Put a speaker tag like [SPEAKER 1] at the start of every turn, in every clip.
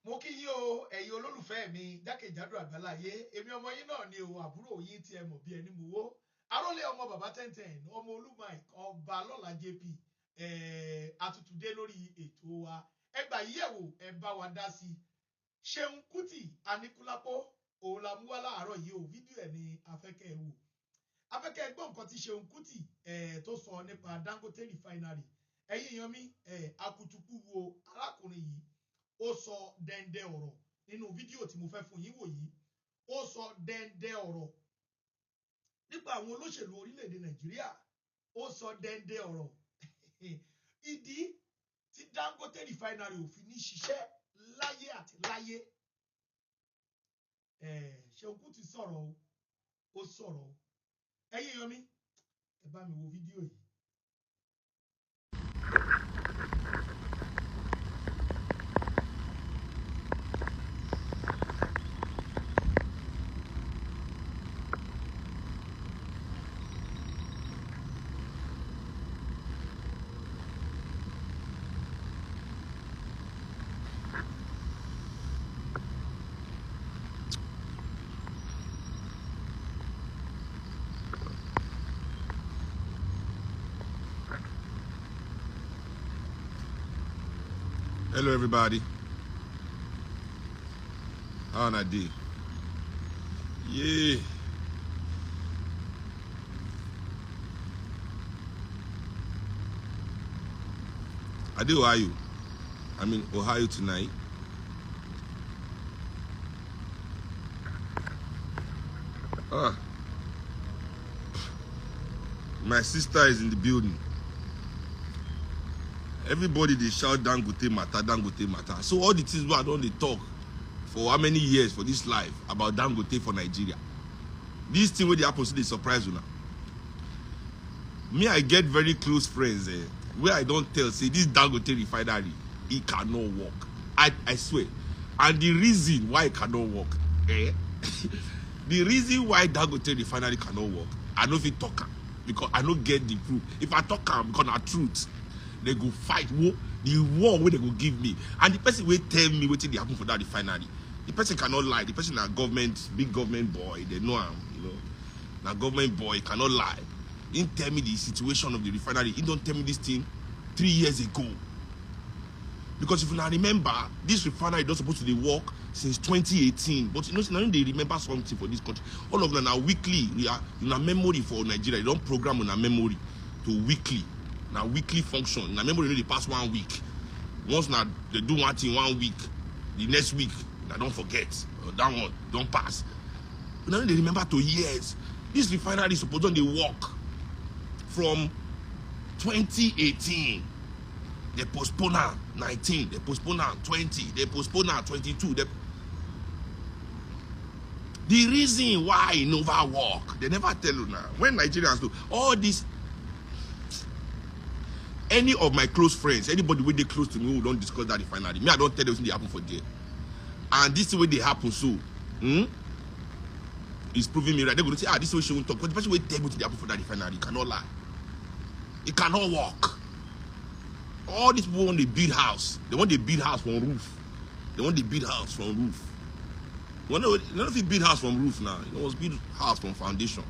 [SPEAKER 1] Mo kí yín o ẹ̀yin olólùfẹ́ mi jákèjádò àgbáláyé èmi ọmọ yín náà ni o àbúrò yín tí ẹ mọ̀ bí ẹni mowó arólé ọmọ bàbá 1010 ọmọ olúmọ ọba lọ́la jp àtútùdé lórí ètò wa ẹ gbà yíyẹ̀wò ẹ bá wa dá sí Ṣeun Kútì Aníkúlápó òun la mú wá láàárọ̀ yìí o fídíò ẹ̀ ni afẹ́kẹ́ wò afẹ́kẹ́ gbọ́ nǹkan tí Ṣeun Kútì tó sọ nípa Dangote Refinery ẹ̀yin yan mi akutuku wo arákùnrin yìí ó sọ dẹ́ndẹ́ ọ̀rọ̀ nínú fídíò tí mo fẹ́ fún yín wò yìí ó sọ dẹ́ndẹ́ ọ̀rọ̀ nípa àwọn olóṣèlú orílẹ̀-èdè Nàìjíríà ó sọ dẹ́ndẹ́ ọ̀rọ̀ ìdí tí Dangote Refinery ò fi ní ṣiṣẹ́ láyé àti láyé Ṣeun Kútì sọ̀rọ̀ ó sọ̀rọ̀ ẹ̀yin yan mi ẹ bá mi wo fídíò yìí.
[SPEAKER 2] Hello everybody. How on a day? Yeah. Ade, Ohio. I'm in Ohio tonight. My sister is in the building. Everybody they shout Dangote matter. So all the things we don't talk for how many years for this life about Dangote for Nigeria. This thing where they happen to the surprise you now. Me, I get very close friends where I don't tell say this Dangote refinery it cannot work. I swear. And the reason why it cannot work, the reason why Dangote refinery cannot work, I know if it talk because I don't get the proof. If I talk because of truth. They go fight war, the war where they go give me. And the person will tell me what they happen for that refinery. The person cannot lie. The person is a government, big government boy. They know him, you know. Now government boy cannot lie. He didn't tell me the situation of the refinery. He don't tell me this thing 3 years ago. Because if you now remember, this refinery is supposed to work since 2018. But you know, now they remember something for this country. All of them are weekly. We are in a memory for Nigeria. They don't program on a memory to weekly. Now weekly function. Now remember the past 1 week. Once now they do one thing 1 week, the next week they don't forget. That one don't pass. But now they remember to years. This refinery is supposed to work from 2018. They postpone 19. They postpone 20. They postpone 22. The reason why it never work, they never tell you now. When Nigerians do all this. Any of my close friends, anybody when they close to me who don't discuss that refinery, me I don't tell them what they happen for there. And this is the way they happen so. It's proving me right. They're going to say, this is what she won't talk. But the person will tell me what they happen for that refinery. It cannot lie. It cannot work. All these people want to build house. They want to build house from roof. They want to build house from roof. You know if you build house from roof now, you must build house from foundation.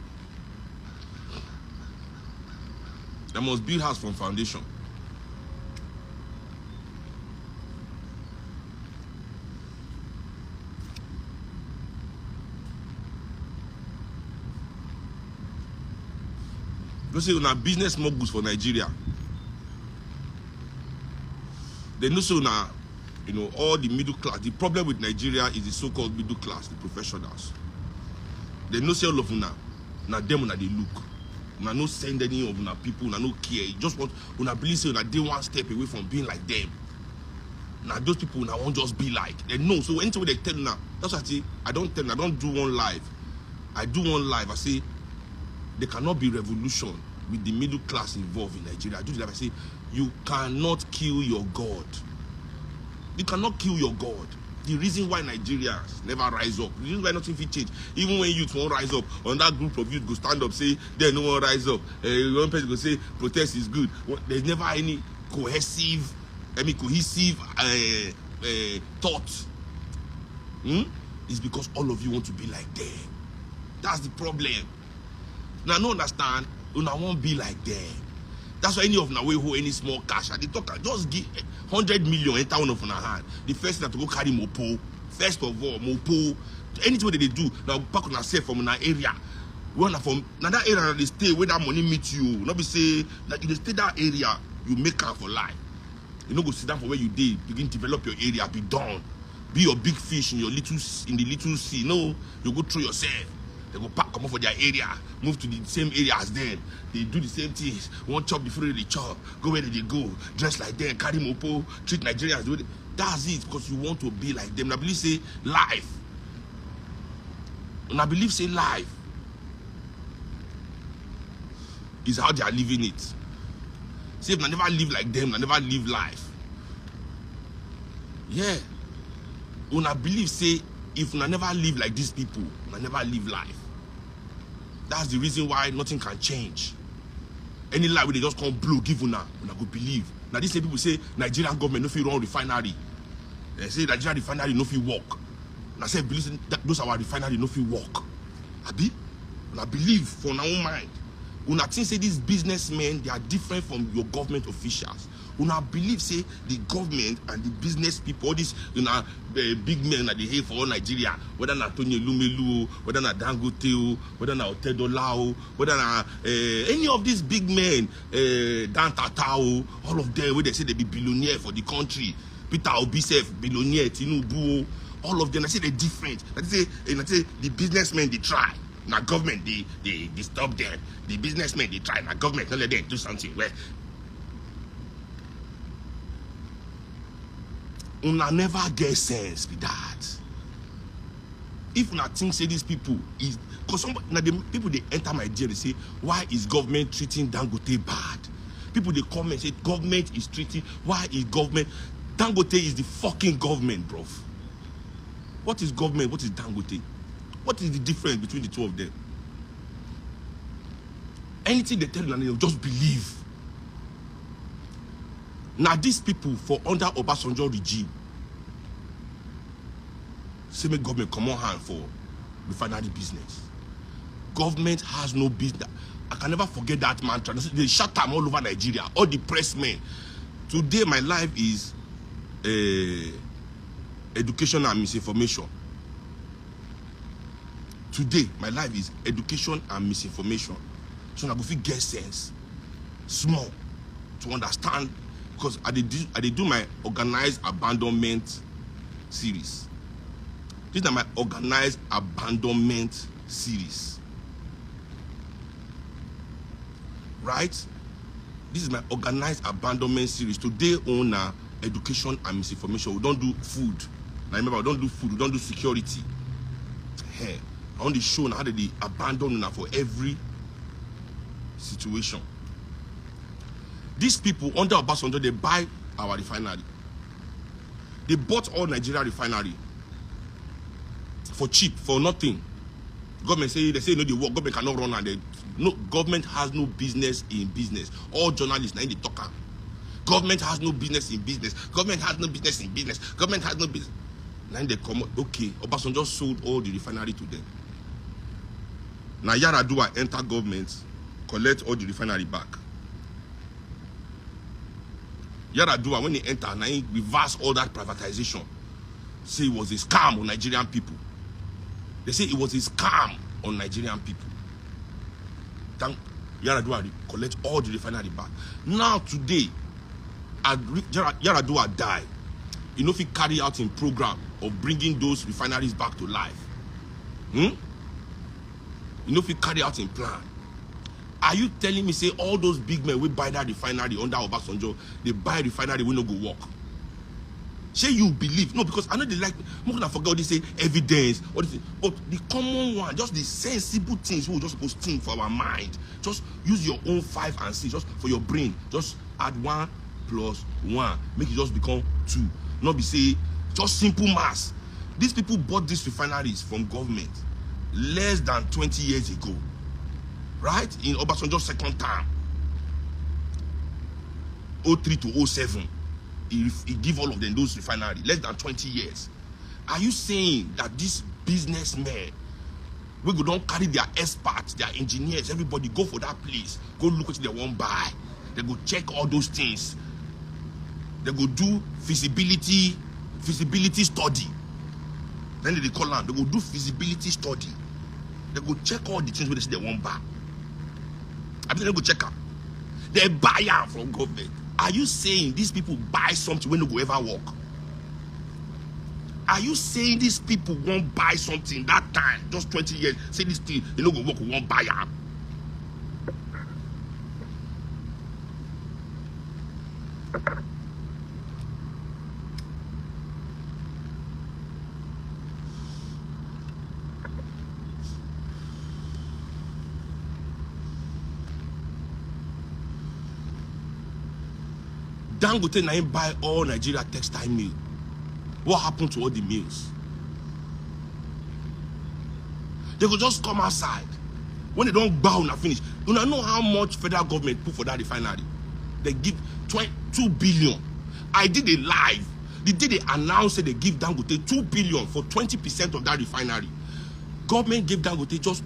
[SPEAKER 2] They must build house from foundation. Go say una business moguls for Nigeria. They know so now, you know, all the middle class. The problem with Nigeria is the so-called middle class, the professionals. They know say all of una, now them una they look. Una no send any of una people, una no care. You just want una believe say una dey one step away from being like them. Now those people una won't just be like. They know. So anything they tell now, that's what I say. I don't tell. I don't do one live. I do one live. I say there cannot be revolution with the middle class involved in Nigeria. I do that. I say you cannot kill your God. You cannot kill your God. The reason why Nigerians never rise up, the reason why nothing will change, even when youth won't rise up, on that group of youth go stand up, say, there no one rise up. One person go say, protest is good. There's never any cohesive thought It's because all of you want to be like them. That's the problem. Now, no understand, una won't be like them. That's why any of na way hold any small cash, and they talk, just give 100 million enter one of una hand. The first thing to go carry mopo. First of all, mopo. Anything that they do, now pack on yourself from an area. One from now that area they stay where that money meet you. Not be say that you stay that area, you make her for life. You know, go sit down for where you did, begin to develop your area, be done. Be your big fish in your little sea. No, you go through yourself. They go pack come up for their area, move to the same area as them. They do the same things. One chop before they chop, go where they go, dress like them, carry mopo, treat Nigerians the way they. That's it, because you want to be like them. And I believe say life. And I believe say life is how they are living it. Say if I never live like them, I never live life. Yeah. When I believe say if I never live like these people, I never live life. That's the reason why nothing can change. Any lie where they just come blow, give una go believe. Now these people say Nigerian government no fit run refinery. They say Nigerian refinery no fit work. And I say believe that those our refinery no fit work. Abi? And I believe for our own mind. Una think say these businessmen, they are different from your government officials. Una believe say the government and the business people, all these big men that they hate for all Nigeria, whether na Tony Lumelu, whether na Dangote, whether na Otedola, whether na any of these big men, Dan Tatao, all of them, where they say they be billionaire for the country. Peter Obisef, billionaire, TINUBU, all of them, I say they're different. I say the businessmen, they try. Now government, they stop them. The businessmen, they try. Now government, don't let them do something. Well, una never get sense with that. If una think say these people is, because some now the people they enter my jail, they say, why is government treating Dangote bad? People they come and say government is treating, why is government? Dangote is the fucking government, bro. What is government? What is Dangote? What is the difference between the two of them? Anything they tell you, just believe. Now these people for under Obasanjo regime, say make government come on hand for refinery business. Government has no business. I can never forget that mantra. They shut them all over Nigeria. All the press men. Today my life is education and misinformation. Today my life is education and misinformation. So I go fit get sense, small, to understand. Because I did do my organized abandonment series. This is my organized abandonment series. Right? This is my organized abandonment series. Today on education and misinformation. We don't do food. Now remember, we don't do food, we don't do security. Hey, I want to show how they abandon for every situation. These people under Obasanjo, they buy our refinery. They bought all Nigeria refinery for cheap, for nothing. Government say they no, they work. Government cannot run, and no government has no business in business. All journalists now in the talker. Government has no business in business. Government has no business in business. Government has no business. Now they come. Okay, Obasanjo sold all the refinery to them. Now Yaradua enter government, collect all the refinery back. Yaradua, when he entered, and he reversed all that privatization. Say it was a scam on Nigerian people. They say it was a scam on Nigerian people. Thank Yaradua collect all the refinery back. Now today, Yaradua died. You know if he carry out in program of bringing those refineries back to life. You know if he carry out in plan. Are you telling me say all those big men will buy that refinery under Obasanjo, they buy refinery will not go work? Say you believe? No, because I know they like, I'm not gonna forget what they say, evidence, what is it? But the common one, just the sensible things we just supposed to think for our mind. Just use your own 5 and 6, just for your brain. Just add 1 plus 1, make it just become 2. Not be say just simple maths. These people bought these refineries from government less than 20 years ago. Right? In Obasanjo's second term, 03 to 07, he give all of them those refineries, less than 20 years. Are you saying that these businessmen, we go don't carry their experts, their engineers, everybody go for that place, go look what they want buy, they go check all those things, they go do feasibility study. Then they call them, they go do feasibility study, they go check all the things where they say they want buy. I mean, they go check them. They buy them from government. Are you saying these people buy something when they go ever work? Are you saying these people won't buy something that time, just 20 years, say this thing, they don't go work, won't buy it? Dangote na him buy all Nigeria textile mill. What happened to all the mills? They could just come outside. When they don't bow and finish. You know how much federal government put for that refinery? They give 2 billion. I did a live. The day they announced that they give Dangote 2 billion for 20% of that refinery. Government gave Dangote just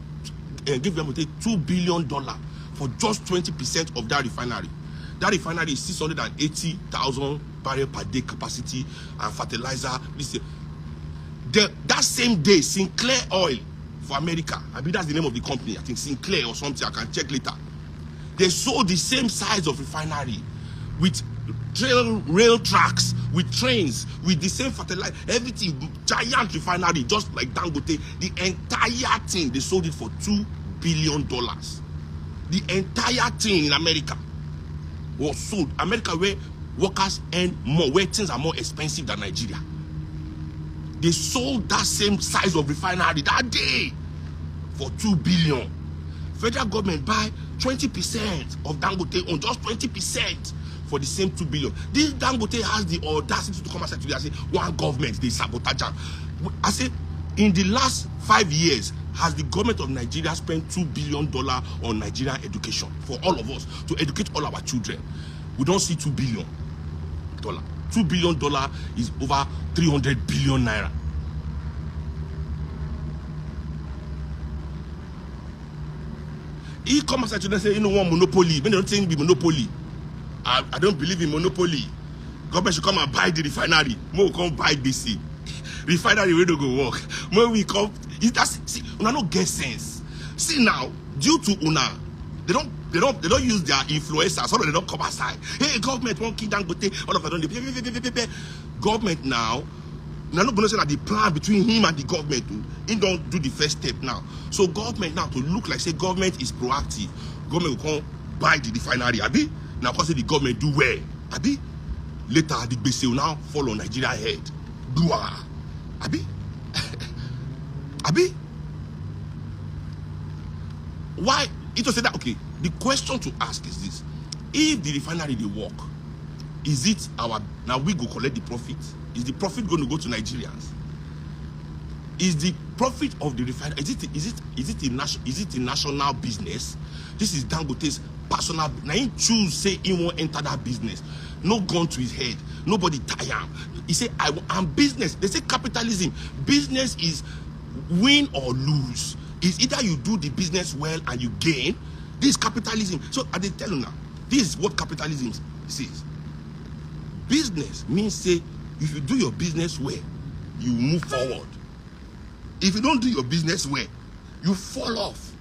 [SPEAKER 2] $2 billion for just 20% of that refinery. That refinery is 680,000 barrel per day capacity and fertilizer. That same day, Sinclair Oil for America, I mean that's the name of the company, I think Sinclair or something, I can check later. They sold the same size of refinery with rail tracks, with trains, with the same fertilizer, everything, giant refinery, just like Dangote. The entire thing, they sold it for $2 billion. The entire thing in America was sold. America, where workers earn more, where things are more expensive than Nigeria. They sold that same size of refinery that day for $2 billion. Federal government buy 20% of Dangote on just 20% for the same $2 billion. This Dangote has the audacity to come outside today and say, one government, they sabotage. I say, in the last 5 years, has the government of Nigeria spent $2 billion on Nigerian education for all of us, to educate all our children? We don't see $2 billion. $2 billion is over 300 billion naira. He comes outside today and say, you know what, monopoly. When they don't think be monopoly. I don't believe in monopoly. Government should come and buy the refinery. More come buy DC. Refinery where they go work. When we come, see, una no get sense. See now, due to una, they don't use their influencers, so they don't come outside. Hey, government won't keep Dangote, all of them. Government now not gonna say that the plan between him and the government, he don't do the first step now. So government now to look like say government is proactive. Government will come buy the refinery, abi? Now because the government do well, abi? Later the base will now fall on Nigeria head. Dua, abi? Abi? Why? It was said that, okay, the question to ask is this: if the refinery they work, is it our, now we go collect the profit? Is the profit going to go to Nigerians? Is the profit of the refinery, is it a national business? This is Dangote's personal. Now he choose say he won't enter that business. No gun to his head. Nobody tie him. He say I'm business. They say capitalism. Business is win or lose. It's either you do the business well and you gain. This is capitalism. So I tell you now, this is what capitalism says. Business means say if you do your business well, you move forward. If you don't do your business well, you fall off.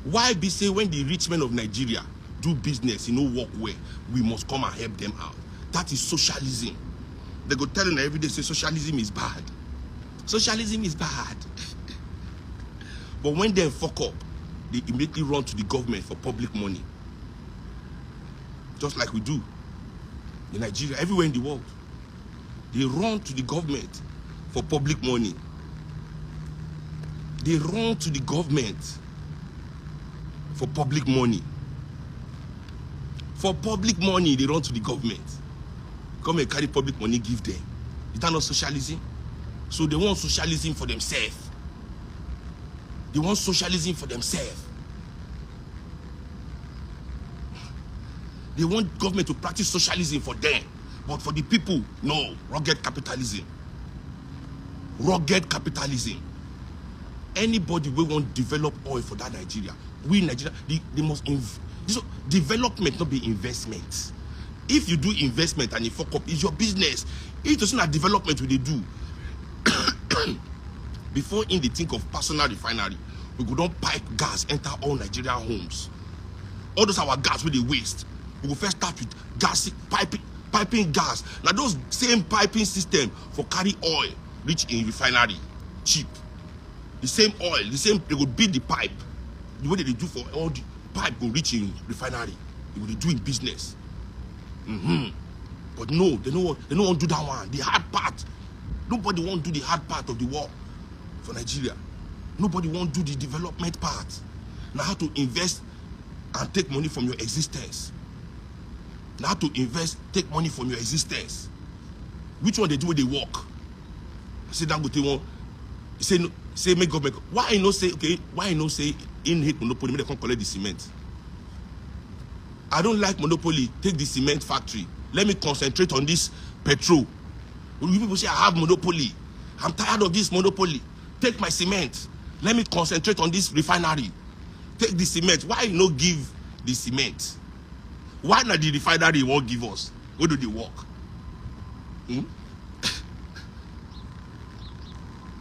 [SPEAKER 2] Why be say when the rich men of Nigeria do business, work well, we must come and help them out? That is socialism. They go tell them every day, say socialism is bad. Socialism is bad. But when they fuck up, they immediately run to the government for public money. Just like we do in Nigeria, everywhere in the world. They run to the government for public money. They run to the government for public money. For public money, they run to the government. Come and carry public money, give them. Is that not socialism? So they want socialism for themselves. They want socialism for themselves. They want government to practice socialism for them. But for the people, no, rugged capitalism. rugged capitalism. Anybody will want to develop oil for that Nigeria. We in Nigeria, they must development, not be investment. If you do investment and you fuck up, it's your business. It doesn't have development what they do. Before in the think of personal refinery, we go down pipe gas enter all Nigerian homes. All those our gas with the waste. We will first start with gas piping gas. Now those same piping system for carry oil reach in refinery cheap. The same oil, the same, they will build the pipe. The way they do for all the pipe will reach in refinery. They will do in business. But no, they don't want to do that one. The hard part. Nobody want to do the hard part of the war for Nigeria. Nobody want to do the development part. Now how to invest and take money from your existence. Now how to invest, take money from your existence. Which one they do when they work? I say Dangote one. Say make government. Why I no say okay? Why I no say in hate monopoly? Make they come collect the cement. I don't like monopoly. Take the cement factory. Let me concentrate on this petrol. When people say I have monopoly, I'm tired of this monopoly. Take my cement. Let me concentrate on this refinery. Take the cement. Why you no give the cement? Why not the refinery won't give us? Where do they work?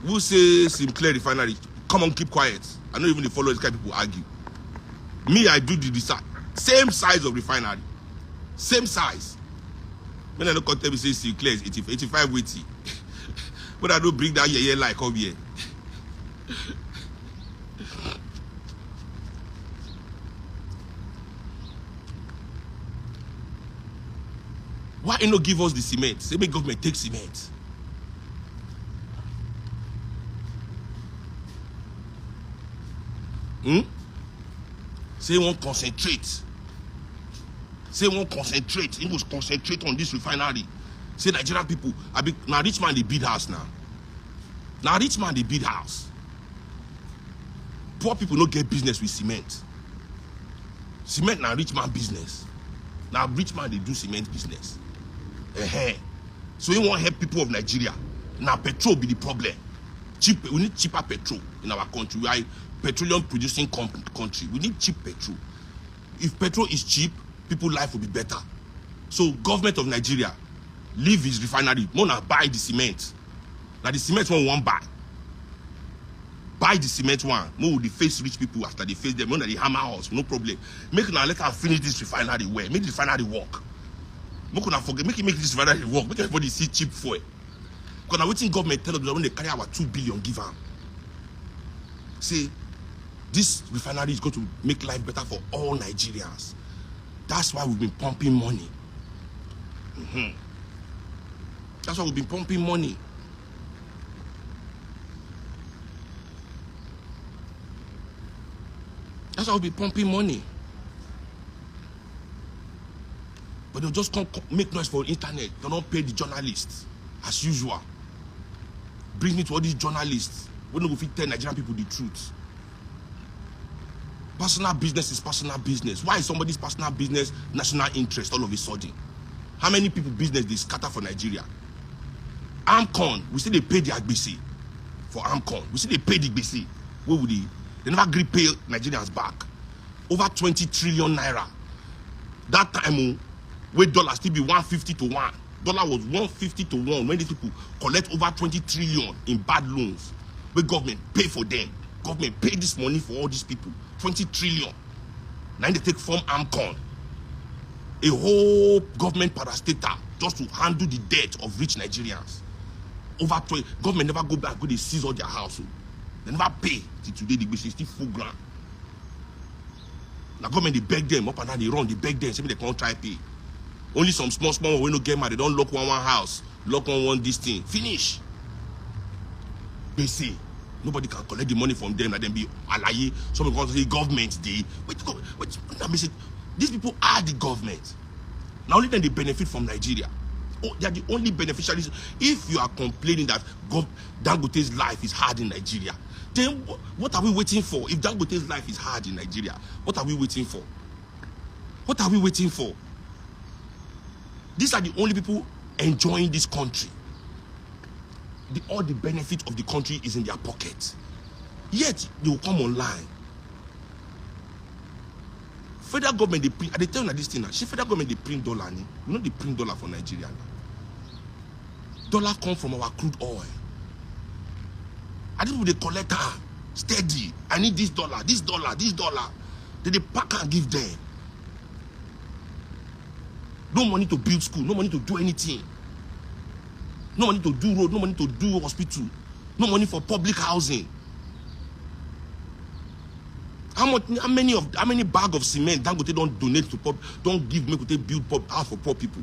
[SPEAKER 2] Who say Sinclair refinery? Come on, keep quiet. I know even the followers kind of people argue. Me, I do the research. Same size of refinery. Same size. When I look at them, say Sinclair is 85 weighty. But I don't bring that yeah like come here. Why you not give us the cement? Say make government take cement. Say won't concentrate. Say won't concentrate. He must concentrate on this refinery. Say Nigerian people, now rich man they build house now. Now rich man they build house. Poor people don't get business with cement. Cement now rich man business. Now rich man they do cement business. So you want to help people of Nigeria. Now petrol be the problem. We need cheaper petrol in our country. We are a petroleum producing country. We need cheap petrol. If petrol is cheap, people's life will be better. So government of Nigeria, leave his refinery. Mona buy the cement. Now the cement one won't buy. Buy the cement one. More the face rich people after they face them. Mona the hammer house, no problem. Make now let her finish this refinery well. Make the refinery work. Make this refinery work. Make everybody see cheap fuel. Because now waiting government tell us that when they carry our 2 billion give them. Say this refinery is going to make life better for all Nigerians. That's why we've been pumping money. That's why we've been pumping money. That's why we've been pumping money. But they'll just come make noise for the internet. They don't pay the journalists as usual. Bring me to all these journalists. We don't go fit tell Nigerian people the truth. Personal business is personal business. Why is somebody's personal business national interest all of a sudden? How many people business they scatter for Nigeria? Amcon, we see they pay the agbese for Amcon. We see they pay the agbese. Where would they? They never agree pay Nigerians back. Over 20 trillion naira. That time, where dollar still be 150 to 1. Dollar was 150 to 1 when these people collect over 20 trillion in bad loans. Where government pay for them. Government pay this money for all these people. 20 trillion. Now they take from Amcon. A whole government parastatal just to handle the debt of rich Nigerians. Over 20. Government never go back, go they seize all their house. They never pay till today. The business still full ground. Now government they beg them up and down, they run, they beg them, say they can't try pay. Only some small when no get mad, they don't lock one house, lock one this thing. Finish. They say nobody can collect the money from them, and then be alaye. Some people say government they wait, these people are the government. Now only then they benefit from Nigeria. Oh, they are the only beneficiaries. If you are complaining that Dangote's life is hard in Nigeria, then what are we waiting for? If Dangote's life is hard in Nigeria, what are we waiting for? What are we waiting for? These are the only people enjoying this country. all the benefit of the country is in their pocket. Yet they will come online. Federal government they print. They tell you this thing now. Federal government they print dollar. You know they print dollar for Nigeria. Dollar come from our crude oil. I think they collect her steady. I need this dollar, this dollar, this dollar. Then they pack and give them. No money to build school, no money to do anything. No money to do road, no money to do hospital, no money for public housing. How many bag of cement Dangote don't donate to don't give me to build house for poor people?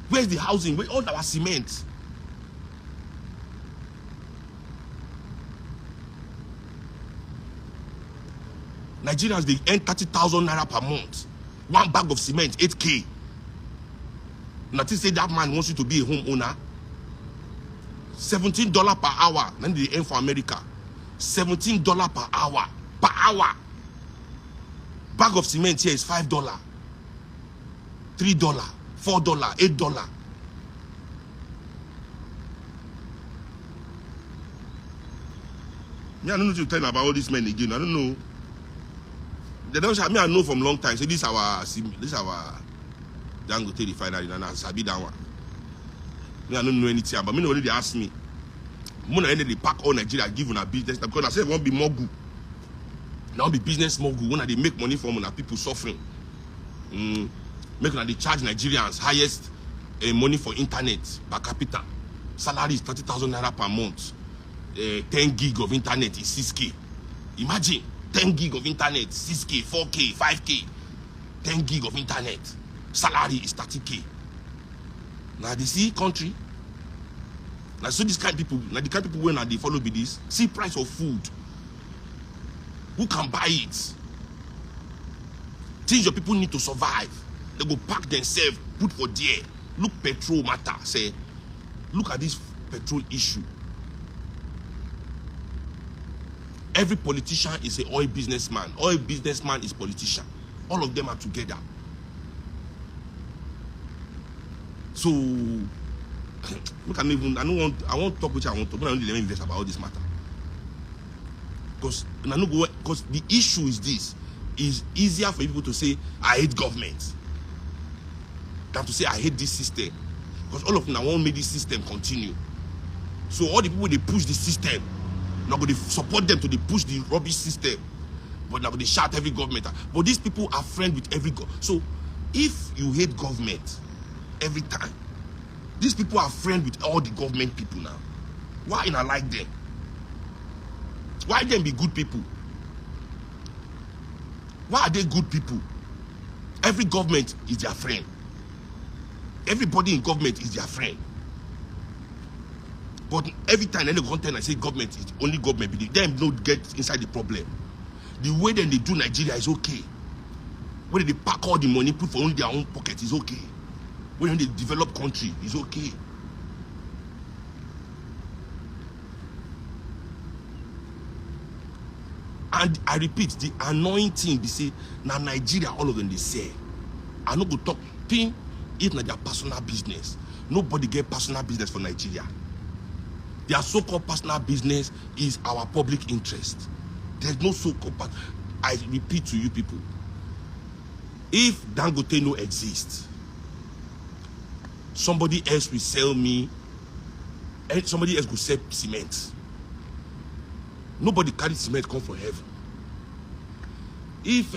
[SPEAKER 2] Where's the housing? Where all our cement? Nigerians they earn 30,000 naira per month. One bag of cement, 8K. Nothing say that man wants you to be a homeowner. $17 per hour. Then they earn for America. $17 per hour. Per hour. Bag of cement here is $5. $3. $4. $8. Me, I don't know to tell about all these men again. I don't know. They don't say, me, I know from long time. Say this is our Dangote Refinery, and I sabi that one. Me, I don't know anything, but me know when they ask me. When they pack all Nigeria, give on a business because I say it won't be mogul. Now be business mogul when they make money from people suffering. Make they charge Nigerians highest money for internet per capita. Salary is 30,000 naira per month. 10 gig of internet is 6K. Imagine 10 gig of internet, 6K, 4K, 5K. 10 gig of internet. Salary is 30K. Now they see country. Now so this kind of people, now the kind of people when they follow be this, see price of food. Who can buy it? Things your people need to survive. They go pack themselves, put for there. Look, petrol matter. Say, look at this petrol issue. Every politician is an oil businessman. Oil businessman is politician. All of them are together. So, look, I won't talk which I want to, but I don't let me invest about all this matter. Because the issue is this. It's easier for people to say, I hate government, than to say, I hate this system. Because all of them won't make this system continue. So all the people, they push the system. Now they support them to they push the rubbish system. But now they shout every government. But these people are friends with every government. So if you hate government every time, these people are friends with all the government people now. Why not like them? Why them be good people? Why are they good people? Every government is their friend. Everybody in government is their friend. But every time any content I say government is only government, but them don't get inside the problem. The way that they do Nigeria is okay. When they pack all the money, put for only their own pocket is okay. When they develop country is okay. And I repeat, the annoying thing they say, now Nigeria, all of them they say, I not go talk thing if not their personal business. Nobody get personal business for Nigeria. Their so-called personal business is our public interest. There's no so-called. I repeat to you people, if Dangote no exists, somebody else will sell me, and somebody else will sell cement. Nobody carry cement come from heaven. If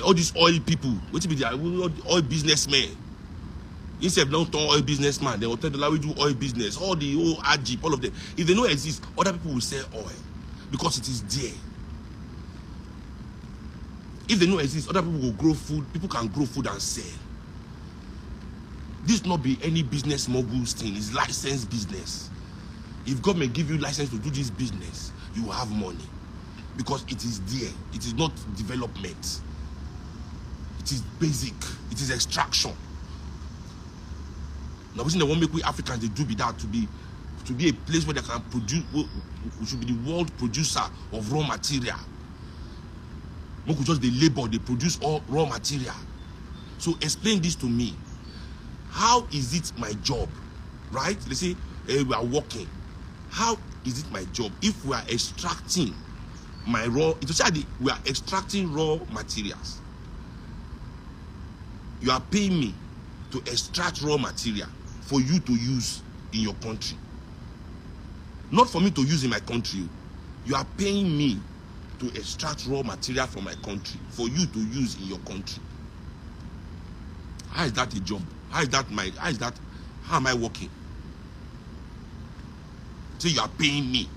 [SPEAKER 2] all these oil people, which be the oil businessmen, instead of don't turn oil businessman, they will tell the we do oil business, all the old AGIP, all of them. If they don't exist, other people will sell oil because it is there. If they don't exist, other people will grow food. People can grow food and sell. This not be any business moguls thing. It's licensed business. If government give you license to do this business, you will have money because it is there. It is not development. It is basic. It is extraction. Now, the one make we Africans they do be that to be a place where they can produce. We should be the world producer of raw material. We could just the labor. They produce all raw material. So explain this to me. How is it my job right? They say, hey, we are working. How is it my job if we are extracting my raw, we are extracting raw materials? You are paying me to extract raw material for you to use in your country. Not for me to use in my country. You are paying me to extract raw material from my country for you to use in your country. How is that a job? How am I working? So you are paying me.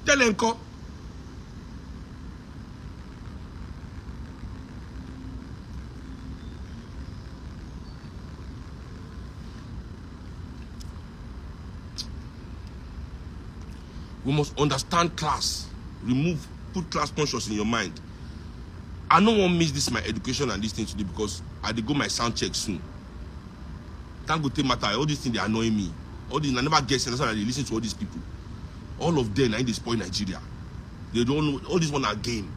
[SPEAKER 2] Tell them, we must understand class. Put class conscious in your mind. I don't want to miss this my education and this thing today because I dey go my sound check soon. Dangote matter, all these things they annoy me. All these I never get sense. That's why I listen to all these people. All of them, they spoil Nigeria. They don't know all these one are game.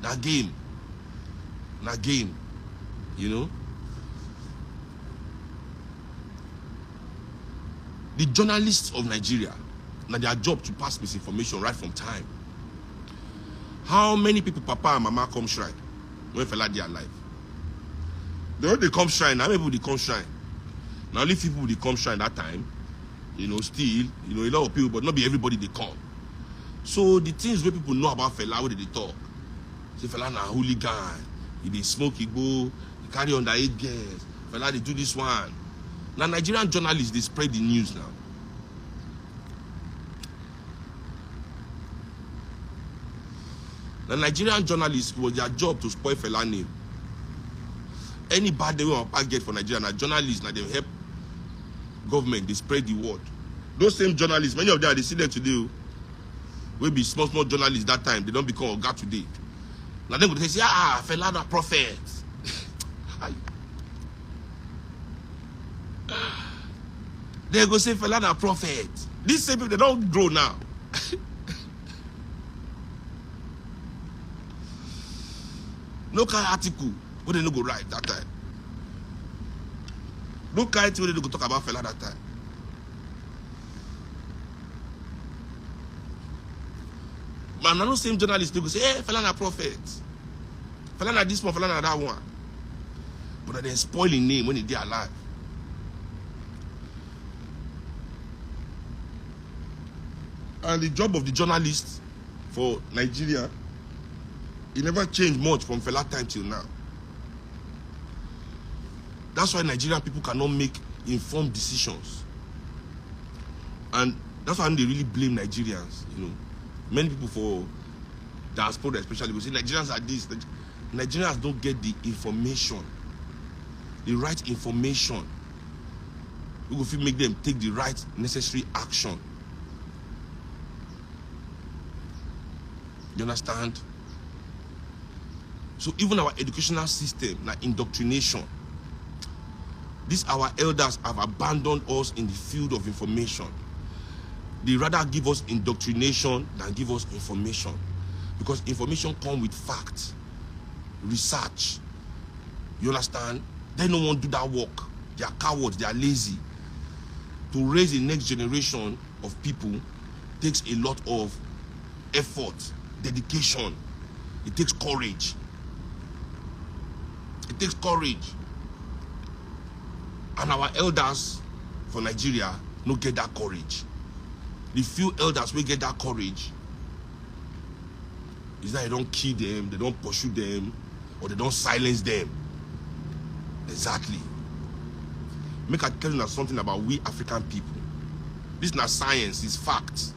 [SPEAKER 2] That game. That game. You know? The journalists of Nigeria, now their job to pass misinformation right from time. How many people, papa and mama, come shrine when Fela they alive? They come shrine. How many people they come shrine? Now only people they come shrine that time. You know, still, you know, a lot of people, but not be everybody they come. So the things where people know about Fela, where they talk. Say Fela na hooligan, they smoke, he go, he carry underage girls. Fela they do this one. Now Nigerian journalists they spread the news now. The Nigerian journalists, was their job to spoil Fela name. Any bad they want to get for Nigeria, now journalists, now they help government, they spread the word. Those same journalists, many of them, they see them today, will be small journalists that time, they don't become Oga today. Now they go say, Fela na prophet. They go say Fela na prophet. These same people, they don't grow now. No kind of article where they no go write that time. No kind of thing where they go talk about Fela that time. Man, I know same journalists they go say, hey, Fela na prophet. Fela na this one, Fela na that one. But then spoiling name when they are alive. And the job of the journalist for Nigeria, it never changed much from Fela time till now. That's why Nigerian people cannot make informed decisions. And that's why they really blame Nigerians, you know. Many people for diaspora especially will say Nigerians are this. Nigerians don't get the information, the right information. We will make them take the right necessary action. You understand? So even our educational system, like indoctrination, these our elders have abandoned us in the field of information. They rather give us indoctrination than give us information. Because information comes with facts, research. You understand? They don't want to do that work. They are cowards, they are lazy. To raise the next generation of people takes a lot of effort, dedication. It takes courage. It takes courage. And our elders for Nigeria don't get that courage. The few elders will get that courage is that they don't kill them, they don't pursue them, or they don't silence them. Exactly. Make I tell you something about we African people. This is not science, it's fact.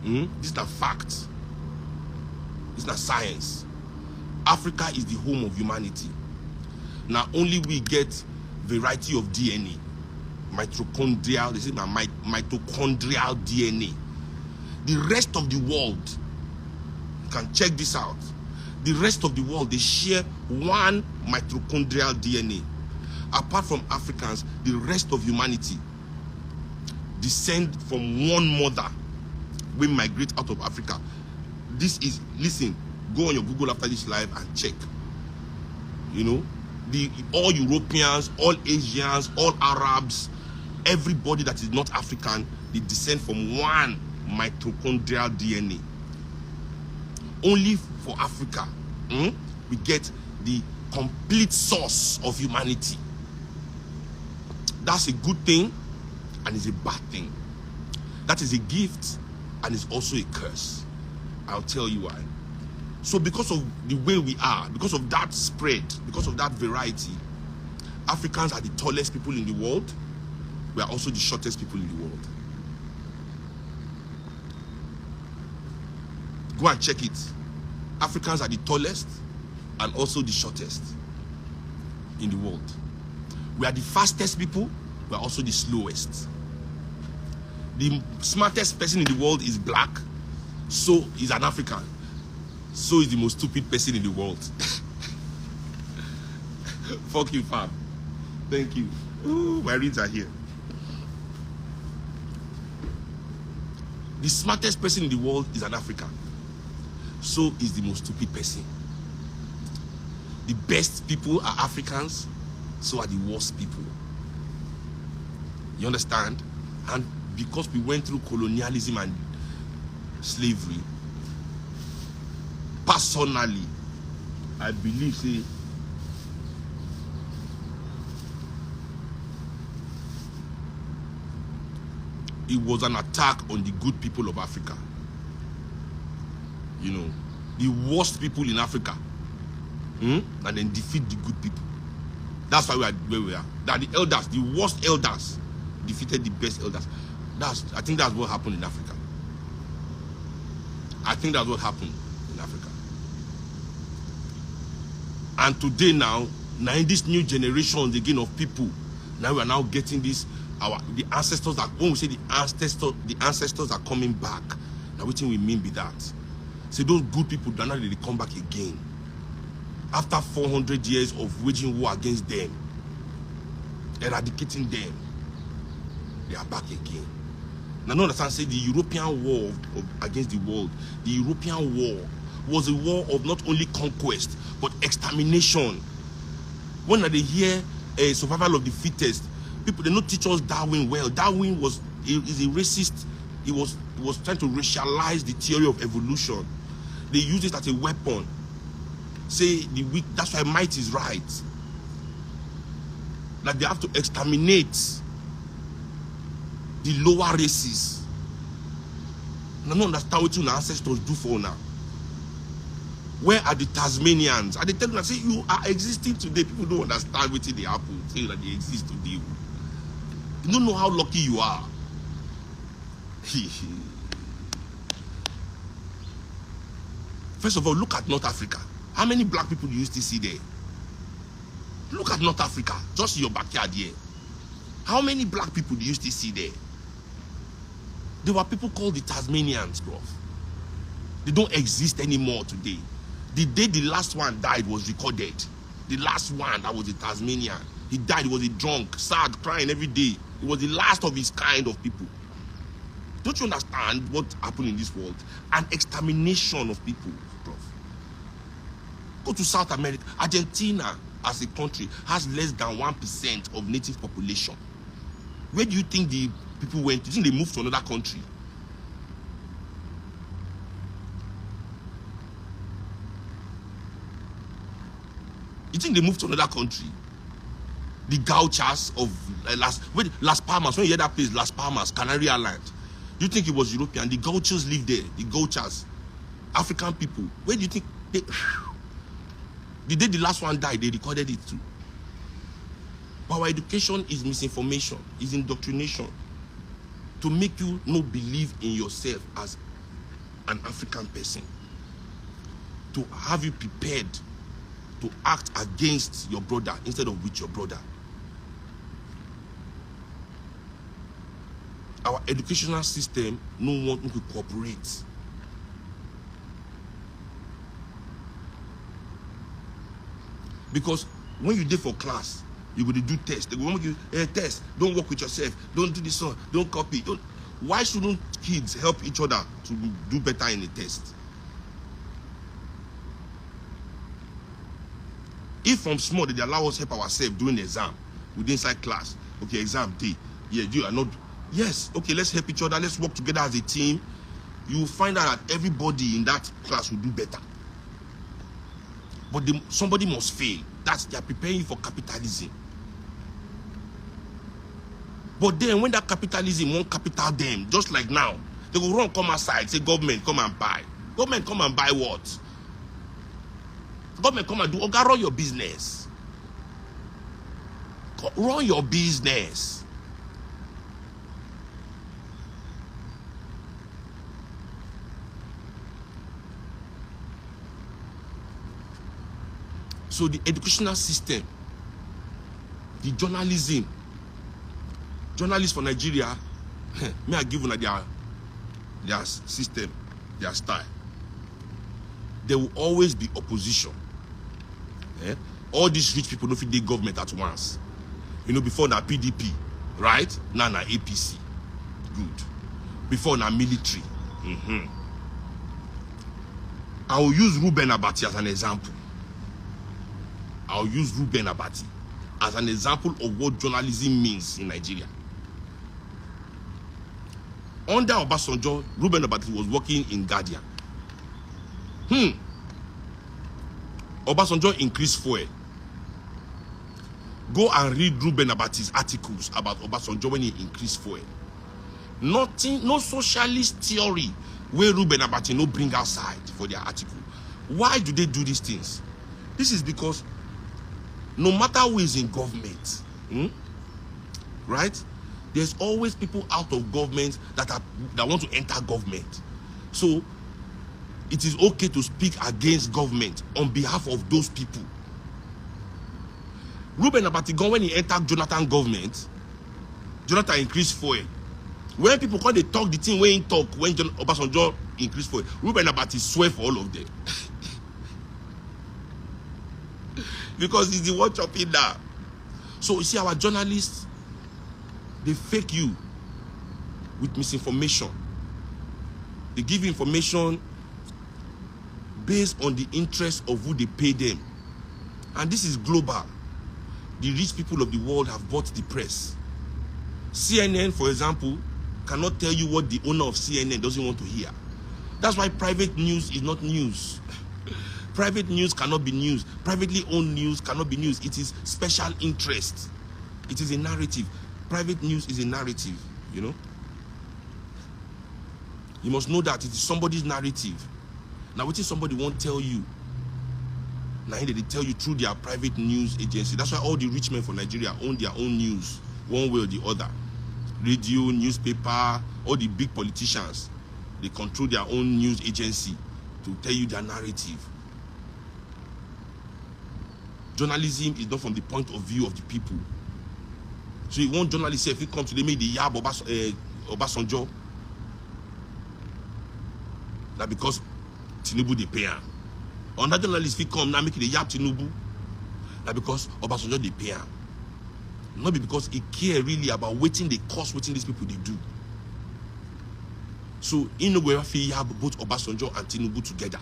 [SPEAKER 2] This is not fact. It's not science. Africa is the home of humanity. Now only we get variety of DNA. Mitochondrial, this is my mitochondrial DNA. The rest of the world, you can check this out. The rest of the world, they share one mitochondrial DNA. Apart from Africans, the rest of humanity descend from one mother. We migrate out of Africa. This is, listen, go on your Google after this live and check. You know, all Europeans, all Asians, all Arabs, everybody that is not African, they descend from one mitochondrial DNA. Only for Africa, we get the complete source of humanity. That's a good thing and it's a bad thing. That is a gift and it's also a curse. I'll tell you why. So because of the way we are, because of that spread, because of that variety, Africans are the tallest people in the world. We are also the shortest people in the world. Go and check it. Africans are the tallest and also the shortest in the world. We are the fastest people. We are also the slowest. The smartest person in the world is black, so is an African. So is the most stupid person in the world. Fuck you, fam. Thank you. Ooh, my reads are here. The smartest person in the world is an African. So is the most stupid person. The best people are Africans, so are the worst people. You understand? And because we went through colonialism and slavery, personally, I believe, say, it was an attack on the good people of Africa. You know, the worst people in Africa, and then defeat the good people. That's why we are where we are. That the elders, the worst elders, defeated the best elders. I think that's what happened in Africa. I think that's what happened in Africa. And today now in this new generation again of people, now we are now getting this. The ancestors that, when we say the ancestors are coming back. Now what we mean by that? So those good people do not really come back again. After 400 years of waging war against them, eradicating them, they are back again. Now, no understand, say the European war against the world, the European war was a war of not only conquest, but extermination. When they hear a survival of the fittest, people, they don't teach us Darwin well. Darwin is a racist. He was trying to racialize the theory of evolution. They use it as a weapon. Say the weak, that's why might is right. That they have to exterminate the lower races. And I don't understand what your ancestors do for now. Where are the Tasmanians? Are they telling us, say, you are existing today? People don't understand what they happen, say that they exist today. You don't know how lucky you are. First of all, look at North Africa. How many black people do you still see there? Look at North Africa, just in your backyard here. How many black people do you still see there? There were people called the Tasmanians, bro. They don't exist anymore today. The day the last one died was recorded. The last one, that was the Tasmanian. He died, he was a drunk, sad, crying every day. He was the last of his kind of people. Don't you understand what happened in this world? An extermination of people, bro. Go to South America. Argentina, as a country, has less than 1% of native population. Where do you think the people went? Do you think they moved to another country? You think they moved to another country? The gauchos of Las Palmas, when you hear that place, Las Palmas, Canary Islands, you think it was European? The gauchos live there, the gauchos, African people. Where do you think they... The day the last one died, they recorded it too. But our education is misinformation, is indoctrination, to make you not believe in yourself as an African person, to have you prepared to act against your brother instead of with your brother. Our educational system no one to cooperate. Because when you did for class, you go to do test. They go make you test. Don't work with yourself. Don't do this one. Don't copy. Don't. Why shouldn't kids help each other to do better in a test? If from small they allow us help ourselves during the exam, with inside class, okay, exam day, yeah, you are not, yes, okay, let's help each other, let's work together as a team. You will find out that everybody in that class will do better. But somebody must fail. They are preparing you for capitalism. But then when that capitalism won't capital them, just like now, they will run, come outside, say, government, come and buy. Government, come and buy what? Government, come and do, okay, run your business. Run your business. So the educational system, the journalism, journalists for Nigeria, may I give them their system, their style. There will always be opposition. All these rich people don't fit the government at once. You know, before na PDP, right? Now na APC. Good. Before na military. I will use Ruben Abati as an example. I'll use Ruben Abati as an example of what journalism means in Nigeria. Under Obasanjo, Ruben Abati was working in Guardian. Obasanjo increased fuel. Go and read Ruben Abati's articles about Obasanjo when he increased fuel. Nothing, no socialist theory where Ruben Abati no bring outside for their article. Why do they do these things? This is because no matter who is in government, right? There's always people out of government that want to enter government. So it is okay to speak against government on behalf of those people. Ruben Abati, when he entered Jonathan government, Jonathan increased fuel. When people come, they talk the thing when he talk, when Obasanjo increased fuel, Ruben Abati swear for all of them. Because he's the one chopping down. So you see, our journalists, they fake you with misinformation. They give information based on the interest of who they pay them. And this is global. The rich people of the world have bought the press. CNN, for example, cannot tell you what the owner of CNN doesn't want to hear. That's why private news is not news. Private news cannot be news. Privately owned news cannot be news. It is special interest. It is a narrative. Private news is a narrative, you know. You must know that it is somebody's narrative. Now, what if somebody won't tell you? Now, they tell you through their private news agency. That's why all the rich men for Nigeria own their own news, one way or the other. Radio, newspaper, all the big politicians, they control their own news agency to tell you their narrative. Journalism is not from the point of view of the people. So you want journalists, if it comes to, they make the yab Obasanjo, that because TINUBU they pay him. Another journalist, if he come now make the yab TINUBU, that because Obasanjo they pay him. Not because he care really about waiting the cost, waiting these people they do. So in the way you have both Obasanjo and TINUBU together.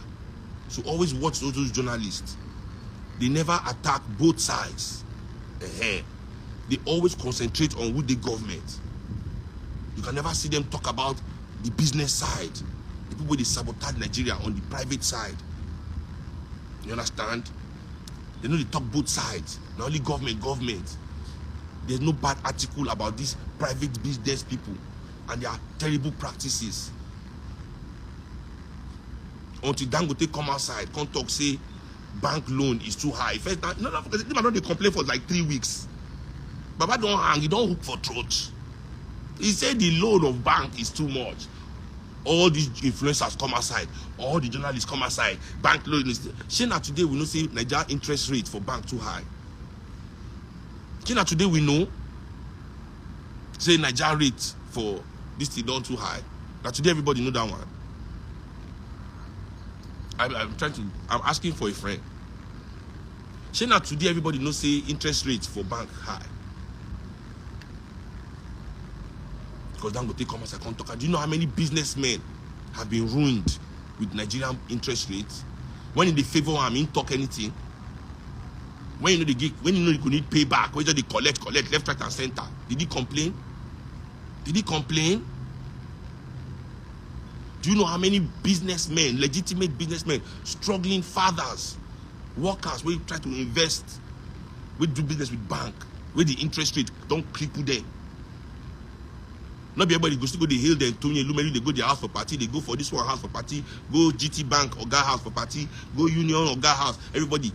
[SPEAKER 2] So always watch those journalists. They never attack both sides. They always concentrate on who the government. You can never see them talk about the business side. The people they sabotage Nigeria on the private side. You understand? They know they talk both sides. Not only government. There's no bad article about these private business people and their terrible practices. Until Dangote come outside, come talk, say bank loan is too high. First, they complain for like 3 weeks. Baba don't hang, he don't hook for throat. He said the loan of bank is too much. All these influencers come outside, all the journalists come outside. Bank loan is. Shana today we know say Nigeria interest rate for bank too high. Shana today we know say Nigeria rate for this thing done too high. Now today everybody know that one. I'm asking for a friend. Shana today everybody knows say interest rates for bank high. Because Dangote come as I can't talk. Do you know how many businessmen have been ruined with Nigerian interest rates? When in the favor I mean talk anything. When you know you could need payback, when they collect left, right, and center. Did he complain? Did he complain? Do you know how many businessmen, legitimate businessmen, struggling fathers, workers, we try to invest, we do business with bank, where the interest rate don't cripple them? Not be everybody go still go the hill, then Tony Lumeri, they go their house for party, they go for this one house for party, go GT Bank or Ga house for party, go Union or Ga house, everybody.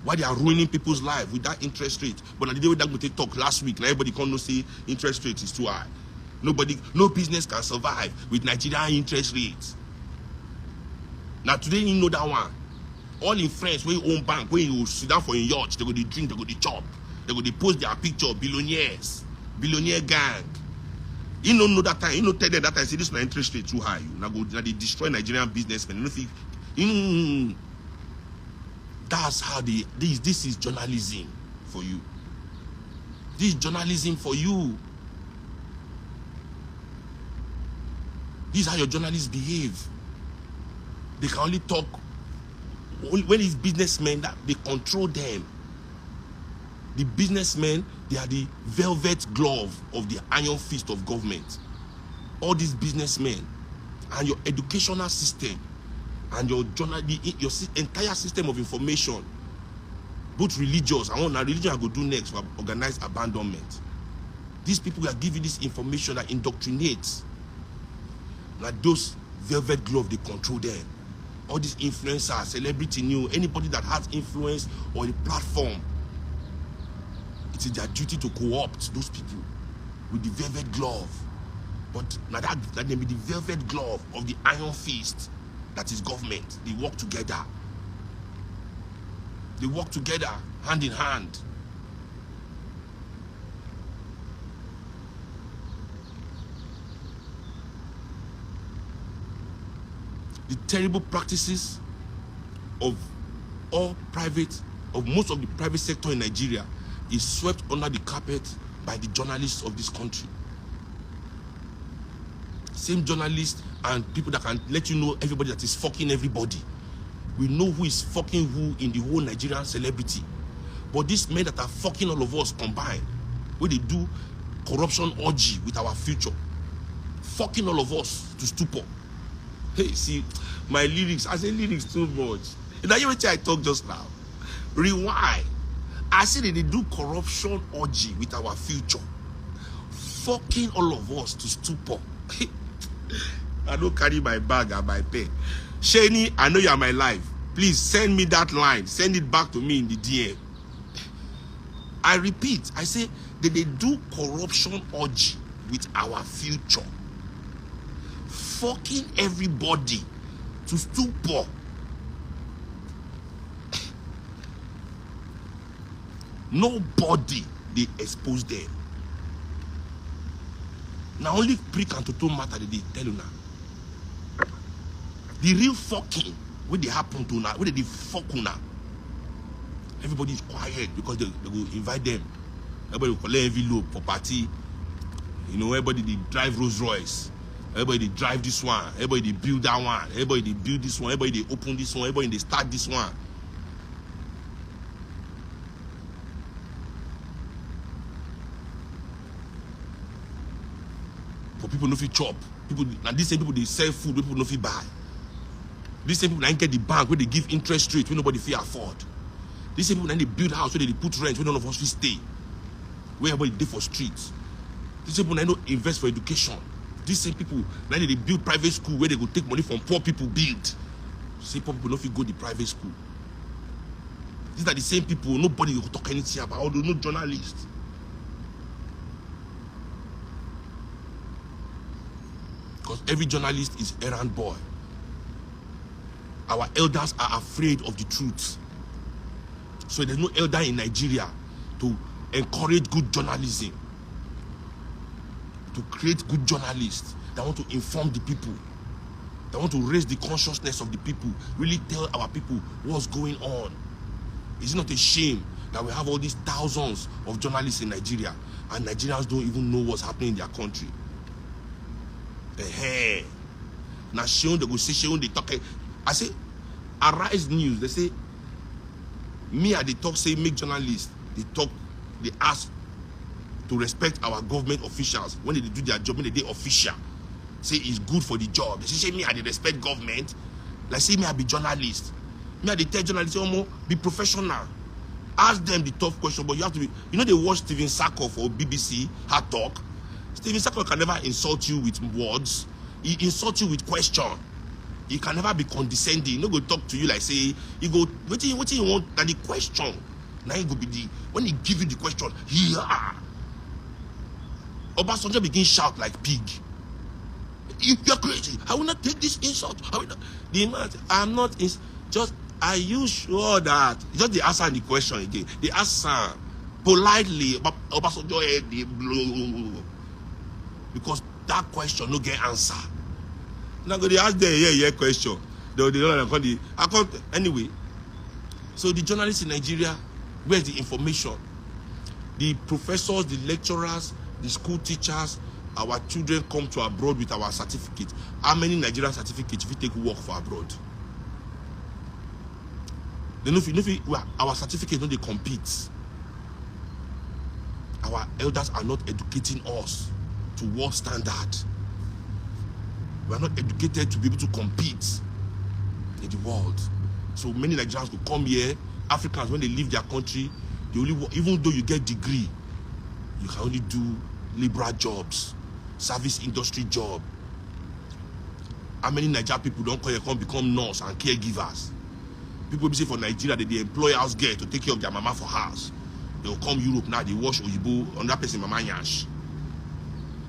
[SPEAKER 2] Why they are ruining people's life with that interest rate? But the day we Dangote talk last week, now everybody can't know say interest rate is too high. No business can survive with Nigerian interest rates. Now today you know that one. All in France, when you own bank, when you sit down for a yacht, they go to drink, they go to chop, they go to post their picture, billionaires, billionaire gang. You don't know that time, you know tell them that time, say this is interest rate too high. Now they destroy Nigerian businessmen. That's how this is journalism for you. This is journalism for you. This is how your journalists behave. They can only talk when it's businessmen that they control them. The businessmen, they are the velvet glove of the iron fist of government. All these businessmen and your educational system and your entire system of information, both religious and what religion I go do next for organized abandonment. These people are giving this information that indoctrinates. Like those velvet glove, they control them. All these influencers, celebrity news, anybody that has influence or a platform, it is their duty to co-opt those people with the velvet glove. But now that may be the velvet glove of the iron fist that is government. They work together. They work together, hand in hand. The terrible practices of most of the private sector in Nigeria is swept under the carpet by the journalists of this country. Same journalists and people that can let you know everybody that is fucking everybody. We know who is fucking who in the whole Nigerian celebrity. But these men that are fucking all of us combined, where they do corruption orgy with our future, fucking all of us to stupor. Hey, see, my lyrics, I say lyrics too much. Now you I talk just now. Rewind. I say that they do corruption orgy with our future. Fucking all of us to stupor. I don't carry my bag and my pen. Shani, I know you are my life. Please send me that line. Send it back to me in the DM. I repeat, I say that they do corruption orgy with our future. Fucking everybody to stupor. Nobody they expose them. Now only prick and toto matter they tell you now. The real fucking what they happen to now, what they fuck now. Everybody is quiet because they will invite them. Everybody will collect envelope for party. You know, everybody they drive Rolls Royce. Everybody they drive this one. Everybody they build that one. Everybody they build this one. Everybody they open this one. Everybody they start this one. For people no fit chop. People now these same people they sell food. People no fit buy. These same people now get the bank where they give interest rate where nobody fit afford. These same people now they build house where they put rent where none of us fit stay. Where everybody dey for streets. These people now don't invest for education. These same people now they build private school where they go take money from poor people build. Same poor people no fit go the private school. These are the same people nobody will talk anything about. Although no journalists. Because every journalist is errand boy. Our elders are afraid of the truth. So there's no elder in Nigeria to encourage good journalism. To create good journalists that want to inform the people. That want to raise the consciousness of the people. Really tell our people what's going on. Is it not a shame that we have all these thousands of journalists in Nigeria and Nigerians don't even know what's happening in their country? Now Sheon they go say Sheon they talk. I say Arise News, they say Me at the talk say make journalists, they talk, they ask to respect our government officials when they do their job, when they do official. Say it's good for the job. They say me I dey respect government. Like say me I be journalist. Me I dey tell journalists, be professional. Ask them the tough question, but you have to be, you know they watch Stephen Sacco for BBC, Hard Talk. Stephen Sacco can never insult you with words. He insults you with question. He can never be condescending. He no go talk to you like say, he go, what you want, and the question. Now he go be the, when he give you the question, yeah. Obasanjo begin shout like pig. You're crazy. I will not take this insult. I will not. The man, I'm not, just, are you sure that, just they answer the question again. They answer politely, Obasanjo head, they blow. Because that question no get answer. Now go they ask them yeah question. They don't call the account anyway. So the journalists in Nigeria, where's the information? The professors, the lecturers, the school teachers, our children come to abroad with our certificate. How many Nigerian certificates if we take work for abroad? Then if our certificates don't they compete. Our elders are not educating us to world standard. We are not educated to be able to compete in the world. So many Nigerians will come here. Africans, when they leave their country, they only work, even though you get degree, you can only do liberal jobs, service industry job. How many Nigerian people don't come become nurse and caregivers? People be say for Nigeria that they employ house girl to take care of their mama for house. They will come Europe now, they wash Oyibo on that person mama yash.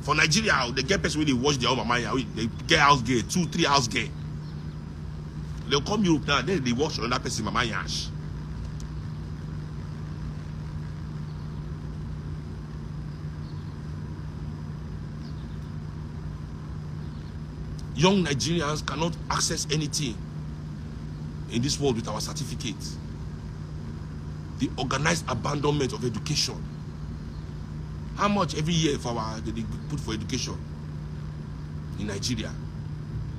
[SPEAKER 2] For Nigeria, they get person where they wash their own mama yash, they get house girl, 2-3 house girl. They'll come Europe now, then they wash on that person mama yash. Young Nigerians cannot access anything in this world with our certificates. The organized abandonment of education. How much every year for our they put for education in Nigeria?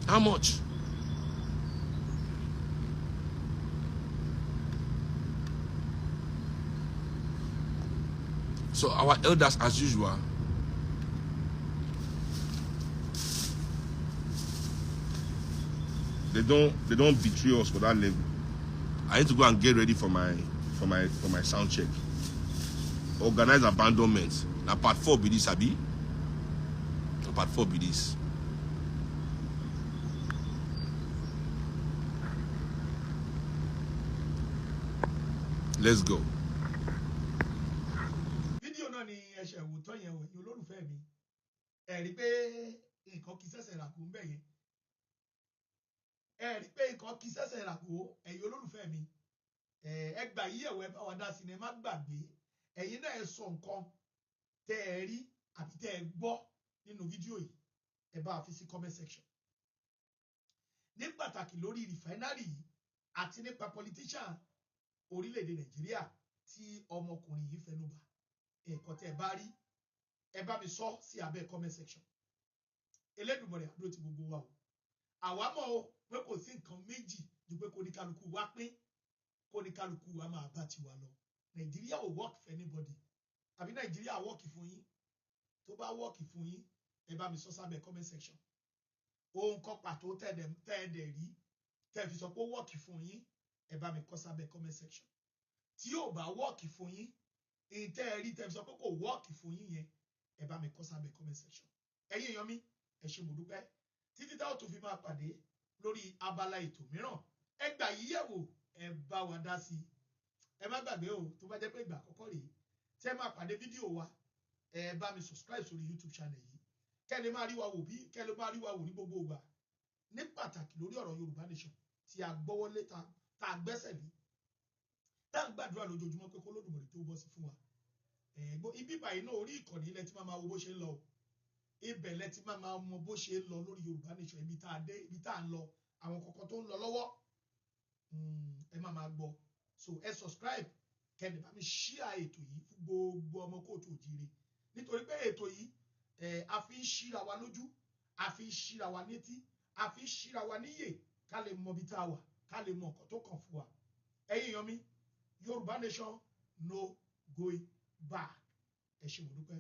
[SPEAKER 2] How much? So our elders, as usual, they don't betray us for that level. I need to go and get ready for my sound check. Organized abandonment. Now part 4 be this, Abi. Part 4 be this. Let's go.
[SPEAKER 1] Video náà ni ẹ̀ṣẹ̀ ìwòtọ́ yẹn wò ní olólùfẹ́ mi. Ẹ rí pé nǹkan kì í ṣẹ̀ṣẹ̀ rà kó ń bẹ̀ yẹn. Ẹ rí pé nǹkan kì í ṣẹ̀ṣẹ̀ rà kó ẹ̀yin olólùfẹ́ mi. Ẹ gbà yí ẹ̀wọ̀ ẹ bá wa dá sí ni ẹ má gbàgbé. Ẹ̀yin náà ẹ sọ nǹkan tẹ́ ẹ rí àbí tẹ́ ẹ gbọ́ nínú fídíò yìí. Ẹ bá fi sí comment section. Ní pàtàkì lórí refinery yìí àti nípa politician orílẹ̀-èdè Nàìjíríà tí ọmọkùnrin yìí fẹnu bà. Nǹkan tẹ́ ẹ bá rí ẹ bá mi sọ sí abẹ́ comment section. Elédùmarè àdúró ti gbogbo wa o. Àwa mọ̀ o pé kò sí nǹkan méjì ju pé kó ní kálukú wa pín, kó ní kálukú wa máa bá tiwa lọ. Nàìjíríà ò work for anybody. Àbí Nàìjíríà work fún yín. Tó bá work fún yín, ẹ bá mi sọ sábẹ́ comment section. Ohun kan pàtó tẹ́ ẹ dẹ̀ rí tẹ́ fi sọ pé work fún yín, ẹ bá mi kọ sábẹ́ comment section. Tí ò bá work fún yín, èyí tẹ́ ẹ rí tẹ́ fi sọ pé kò work fún yín yẹn, ẹ bá mi kọ sábẹ́ comment section. Ẹ̀yin èèyàn mi, ẹ ṣé mo dúpẹ́. Títí tá ó tún fi máa pàdé lórí abala ètò mìíràn. Ẹ gbà yí yẹ̀wò, ẹ bá wa dá sí. Ẹ má gbàgbé o, tó bá jẹ́ pé ìgbà àkọ́kọ́ rèé tẹ́ máa pàdé fídíò wa, ẹ bá mi subscribe sórí YouTube channel yìí. Kẹ́ lè máa rí wa wò ní gbogbo ìgbà. Ní pàtàkì lórí ọ̀rọ̀ Yorùbá Nation tí a gbọ́wọ́lé tá a gbẹ́sẹ̀ lé. Tá ń gbàdúrà lójoojúmọ́ pé kó Olódùmarè tó bọ́ sí fún wa. Ibi báyìí náà orí ìkànnì ilẹ̀ tí máa wo bó ṣe ń lọ. Ibẹ̀ lẹ ti máa mọ bó ṣe ń lọ lórí Yorùbá Nation, ibi tá a dé, ibi tá a ń lọ, àwọn kọ̀ọ̀kan tó ń lọ lọ́wọ́. Ẹ máa gbọ́. So ẹ subscribe kẹ́ lè bá mi share ètò yìí fún gbogbo ọmọ kóòtù òjìire. Nítorí pé ètò yìí a fi ń ṣíra wa lójú, a fi ń ṣíra wa létí, a fi ń ṣíra wa níyè ká lè mọ ibi tá a wà, ká lè mọ nǹkan tó kàn fún wa. Ẹ̀yin èèyàn mi, Yorùbá nation no going back. Ẹ ṣé mo dúpẹ́.